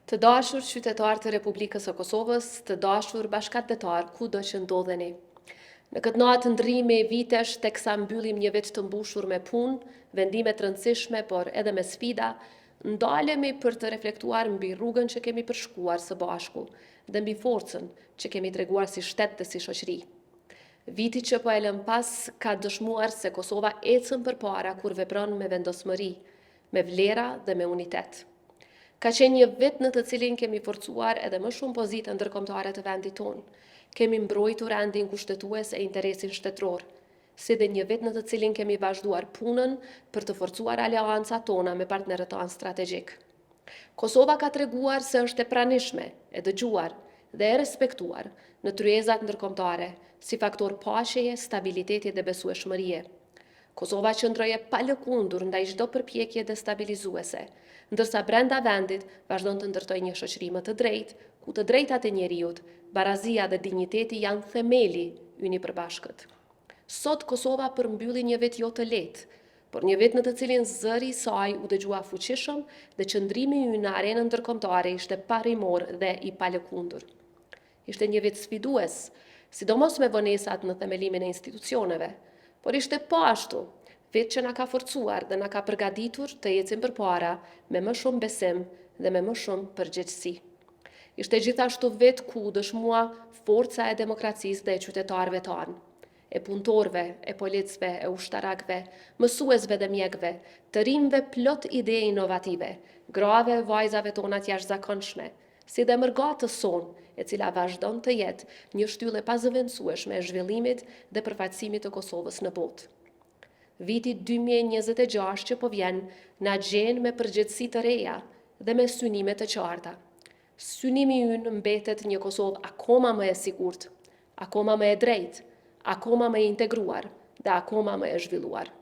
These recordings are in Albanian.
Të dashur qytetarë të Republikës së Kosovës, të dashur bashkëdhetar, kudo që ndodheni. Në këtë natë ndrrimi vitesh teksa mbyllim një vit të mbushur me punë, vendime të rëndësishme, por edhe me sfida, ndalemi për të reflektuar mbi rrugën që kemi përshkuar së bashku dhe mbi forcën që kemi treguar si shtet dhe si shoqëri. Viti që po e lëm pas ka dëshmuar se Kosova ecën përpara kur vepron me vendosmëri, me vlera dhe me unitet. Ka qenë një vit në të cilin kemi forcuar edhe më shumë pozita ndërkombëtare të vendit tonë. Kemi mbrojtur rendin kushtetues e interesin shtetëror, si dhe një vit në të cilin kemi vazhduar punën për të forcuar aleancat tona me partnerët tanë strategjik. Kosova ka treguar se është e pranishme, e dëgjuar dhe e respektuar në tryezat ndërkombëtare si faktor paqeje, stabiliteti dhe besueshmërie. Kosova qëndroje pa lëkundur ndaj çdo përpjekje destabilizuese, ndërsa brenda vendit vazhdon të ndërtojë një shoqëri më të drejtë, ku të drejtat e njerëzit, barazia dhe dinjiteti janë themeli i një përbashkët. Sot Kosova përmbylli një vit jo të lehtë, por një vit në të cilin zëri i saj u dëgjua fuqishëm dhe qëndrimi ynë në arenën ndërkombëtare ishte parimor dhe i palëkundur. Ishte një vit sfidues, sidomos me vonesat në themelimin e institucioneve, por ishte po ashtu, vit që na ka forcuar dhe na ka përgatitur të ecim përpara me më shumë besim dhe me më shumë përgjegjësi. Ishte gjithashtu vit ku dëshmua forca e demokracisë dhe e qytetarëve tanë, e punëtorëve, e policëve, e ushtarakëve, mësuesve dhe mjekëve, të rinjve plot ide inovative, grave e vajzave tona të jashtëzakonshme, si dhe mërgatës sonë, e cila vazhdon të jetë një shtyllë e pazëvendësueshme e zhvillimit dhe përfaqësimit të Kosovës në botë. Viti 2026 që po vjen na gjen me përgjegjësi të reja dhe me synime të qarta. Synimi ynë mbetet një Kosovë akoma më e sigurt, akoma më e drejtë, akoma më e integruar dhe akoma më e zhvilluar.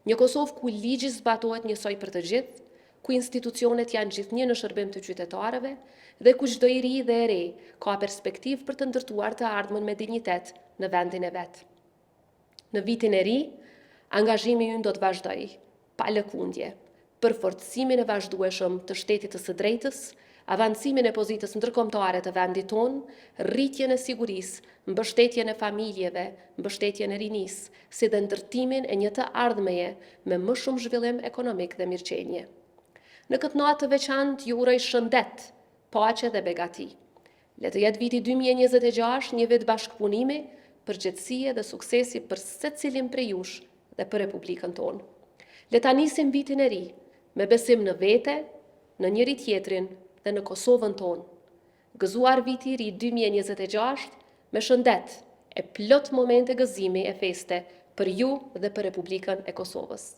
Një Kosovë ku ligji zbatohet njësoj për të gjithë, ku institucionet janë gjithnjë në shërbim të qytetarëve dhe ku çdo i ri dhe e re ka perspektivë për të ndërtuar të ardhmen me dinjitet në vendin e vet. Në vitin e ri, angazhimi ynë do të vazhdojë, pa lëkundje, për forcimin e vazhdueshëm të shtetit të së drejtës, avancimin e pozitës ndërkombëtare të vendit tonë, rritjen e sigurisë, mbështetjen e familjeve, mbështetjen e rinisë, si dhe ndërtimin e një të ardhmeje me më shumë zhvillim ekonomik dhe mirëqenie. Në këtë natë të veçantë ju uroj shëndet, paqe dhe begati. Le të jetë viti 2026 një vit bashkëpunimi, përgjegjësie dhe suksesi për secilin prej jush dhe për Republikën tonë. Le ta nisim vitin e ri me besim në vete, në njëri tjetrin dhe në Kosovën tonë. Gëzuar viti i ri 2026 me shëndet e plot momente gëzimi e feste për ju dhe për Republikën e Kosovës.